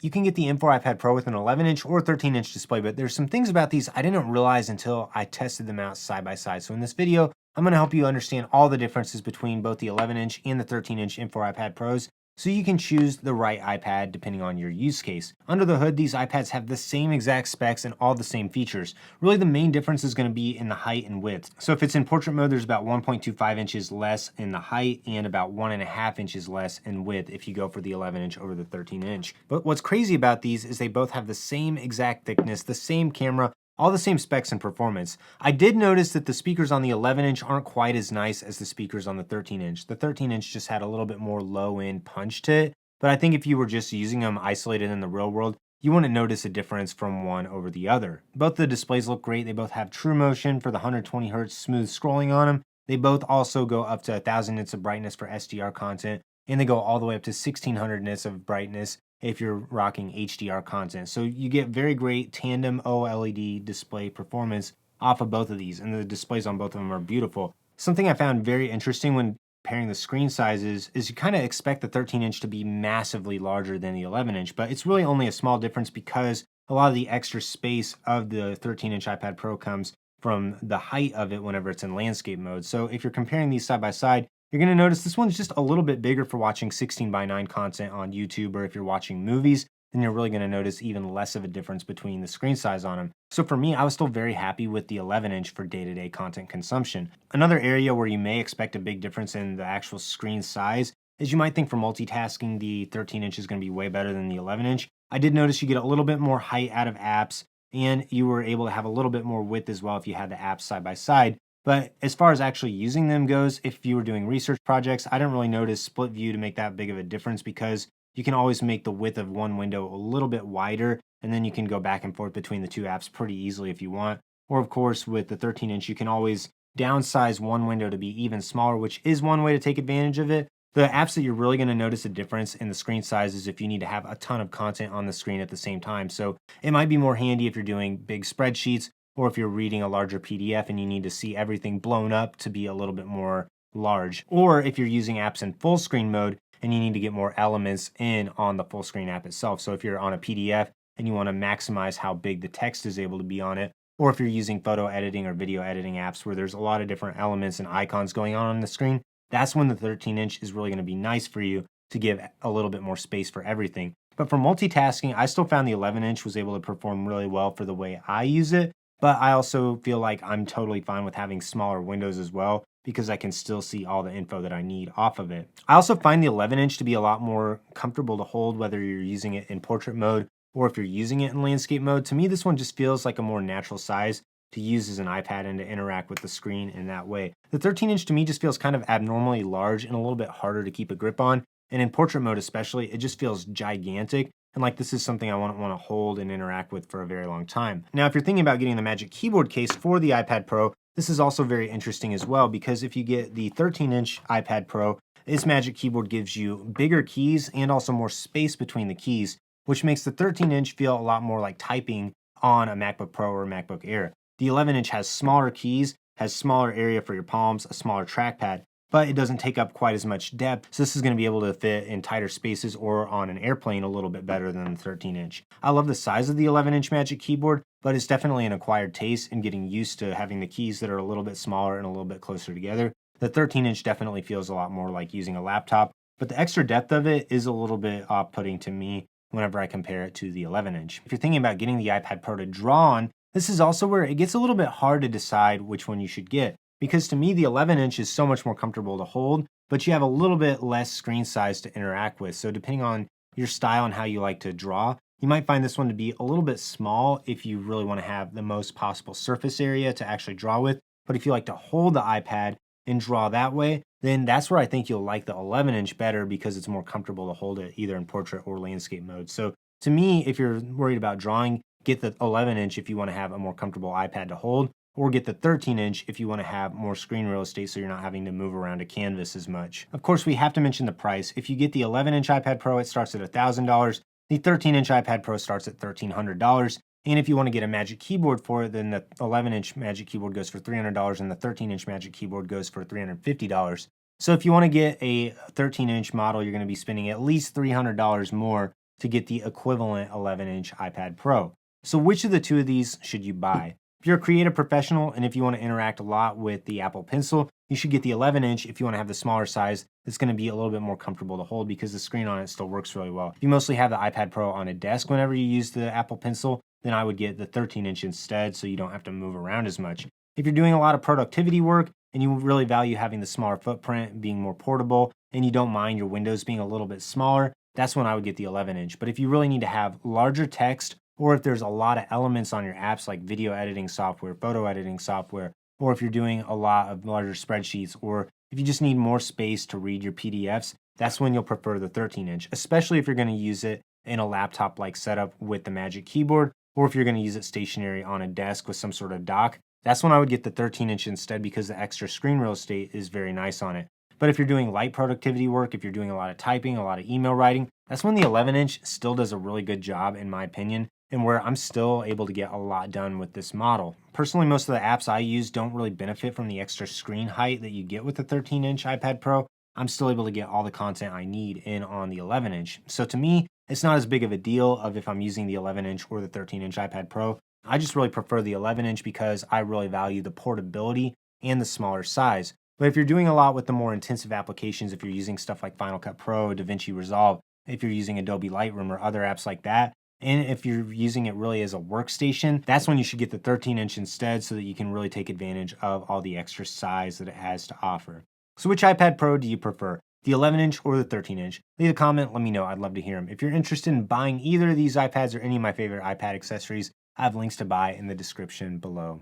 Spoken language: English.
you can get the M4 iPad Pro with an 11-inch or 13-inch display, but there's some things about these I didn't realize until I tested them out side by side. So in this video, I'm gonna help you understand all the differences between both the 11-inch and the 13-inch M4 iPad Pros, so you can choose the right iPad depending on your use case. Under the hood, these iPads have the same exact specs and all the same features. Really, the main difference is going to be in the height and width. So if it's in portrait mode, there's about 1.25 inches less in the height and about 1.5 inches less in width if you go for the 11-inch over the 13-inch. But what's crazy about these is they both have the same exact thickness, the same camera, all the same specs and performance. I did notice that the speakers on the 11-inch aren't quite as nice as the speakers on the 13-inch. The 13-inch just had a little bit more low-end punch to it, but I think if you were just using them isolated in the real world, you wouldn't notice a difference from one over the other. Both the displays look great. They both have true motion for the 120 Hz smooth scrolling on them. They both also go up to 1000 nits of brightness for SDR content, and they go all the way up to 1600 nits of brightness if you're rocking HDR content. So you get very great Tandem OLED display performance off of both of these, and the displays on both of them are beautiful. Something I found very interesting when pairing the screen sizes is you kind of expect the 13-inch to be massively larger than the 11-inch, but it's really only a small difference because a lot of the extra space of the 13-inch iPad Pro comes from the height of it whenever it's in landscape mode. So if you're comparing these side by side, you're going to notice this one's just a little bit bigger for watching 16:9 content on YouTube, or if you're watching movies, then you're really going to notice even less of a difference between the screen size on them. So for me, I was still very happy with the 11-inch for day-to-day content consumption. Another area where you may expect a big difference in the actual screen size is you might think for multitasking, the 13-inch is going to be way better than the 11-inch. I did notice you get a little bit more height out of apps, and you were able to have a little bit more width as well if you had the apps side by side. But as far as actually using them goes, if you were doing research projects, I didn't really notice split view to make that big of a difference because you can always make the width of one window a little bit wider, and then you can go back and forth between the two apps pretty easily if you want. Or of course, with the 13-inch, you can always downsize one window to be even smaller, which is one way to take advantage of it. The apps that you're really going to notice a difference in the screen size is if you need to have a ton of content on the screen at the same time. So it might be more handy if you're doing big spreadsheets, or if you're reading a larger PDF and you need to see everything blown up to be a little bit more large. Or if you're using apps in full screen mode and you need to get more elements in on the full screen app itself. So if you're on a PDF and you want to maximize how big the text is able to be on it, or if you're using photo editing or video editing apps where there's a lot of different elements and icons going on the screen, that's when the 13-inch is really going to be nice for you to give a little bit more space for everything. But for multitasking, I still found the 11-inch was able to perform really well for the way I use it. But I also feel like I'm totally fine with having smaller windows as well because I can still see all the info that I need off of it. I also find the 11-inch to be a lot more comfortable to hold whether you're using it in portrait mode or if you're using it in landscape mode. To me, this one just feels like a more natural size to use as an iPad and to interact with the screen in that way. The 13-inch to me just feels kind of abnormally large and a little bit harder to keep a grip on. And in portrait mode especially, it just feels gigantic. And like this is something I want to hold and interact with for a very long time. Now, if you're thinking about getting the Magic Keyboard case for the iPad Pro, this is also very interesting as well because if you get the 13-inch iPad Pro, this Magic Keyboard gives you bigger keys and also more space between the keys, which makes the 13-inch feel a lot more like typing on a MacBook Pro or MacBook Air. The 11-inch has smaller keys, has smaller area for your palms, a smaller trackpad, but it doesn't take up quite as much depth. So this is going to be able to fit in tighter spaces or on an airplane a little bit better than the 13-inch. I love the size of the 11-inch Magic Keyboard, but it's definitely an acquired taste and getting used to having the keys that are a little bit smaller and a little bit closer together. The 13-inch definitely feels a lot more like using a laptop, but the extra depth of it is a little bit off-putting to me whenever I compare it to the 11-inch. If you're thinking about getting the iPad Pro to draw on, this is also where it gets a little bit hard to decide which one you should get. Because to me, the 11-inch is so much more comfortable to hold, but you have a little bit less screen size to interact with. So depending on your style and how you like to draw, you might find this one to be a little bit small if you really want to have the most possible surface area to actually draw with. But if you like to hold the iPad and draw that way, then that's where I think you'll like the 11-inch better because it's more comfortable to hold it either in portrait or landscape mode. So to me, if you're worried about drawing, get the 11-inch if you want to have a more comfortable iPad to hold, or get the 13-inch if you want to have more screen real estate so you're not having to move around a canvas as much. Of course, we have to mention the price. If you get the 11-inch iPad Pro, it starts at $1,000. The 13-inch iPad Pro starts at $1,300. And if you want to get a Magic Keyboard for it, then the 11-inch Magic Keyboard goes for $300 and the 13-inch Magic Keyboard goes for $350. So if you want to get a 13-inch model, you're going to be spending at least $300 more to get the equivalent 11-inch iPad Pro. So which of the two of these should you buy? If you're a creative professional and if you want to interact a lot with the Apple Pencil, you should get the 11-inch. If you want to have the smaller size, it's going to be a little bit more comfortable to hold because the screen on it still works really well. If you mostly have the iPad Pro on a desk whenever you use the Apple Pencil, then I would get the 13-inch instead so you don't have to move around as much. If you're doing a lot of productivity work and you really value having the smaller footprint, being more portable, and you don't mind your windows being a little bit smaller, that's when I would get the 11-inch. But if you really need to have larger text, or if there's a lot of elements on your apps like video editing software, photo editing software, or if you're doing a lot of larger spreadsheets, or if you just need more space to read your PDFs, that's when you'll prefer the 13-inch, especially if you're going to use it in a laptop-like setup with the Magic Keyboard, or if you're going to use it stationary on a desk with some sort of dock. That's when I would get the 13-inch instead because the extra screen real estate is very nice on it. But if you're doing light productivity work, if you're doing a lot of typing, a lot of email writing, that's when the 11-inch still does a really good job in my opinion, and where I'm still able to get a lot done with this model. Personally, most of the apps I use don't really benefit from the extra screen height that you get with the 13-inch iPad Pro. I'm still able to get all the content I need in on the 11-inch. So to me, it's not as big of a deal of if I'm using the 11-inch or the 13-inch iPad Pro. I just really prefer the 11-inch because I really value the portability and the smaller size. But if you're doing a lot with the more intensive applications, if you're using stuff like Final Cut Pro, DaVinci Resolve, if you're using Adobe Lightroom or other apps like that, and if you're using it really as a workstation, that's when you should get the 13-inch instead so that you can really take advantage of all the extra size that it has to offer. So which iPad Pro do you prefer? The 11-inch or the 13-inch? Leave a comment, let me know, I'd love to hear them. If you're interested in buying either of these iPads or any of my favorite iPad accessories, I have links to buy in the description below.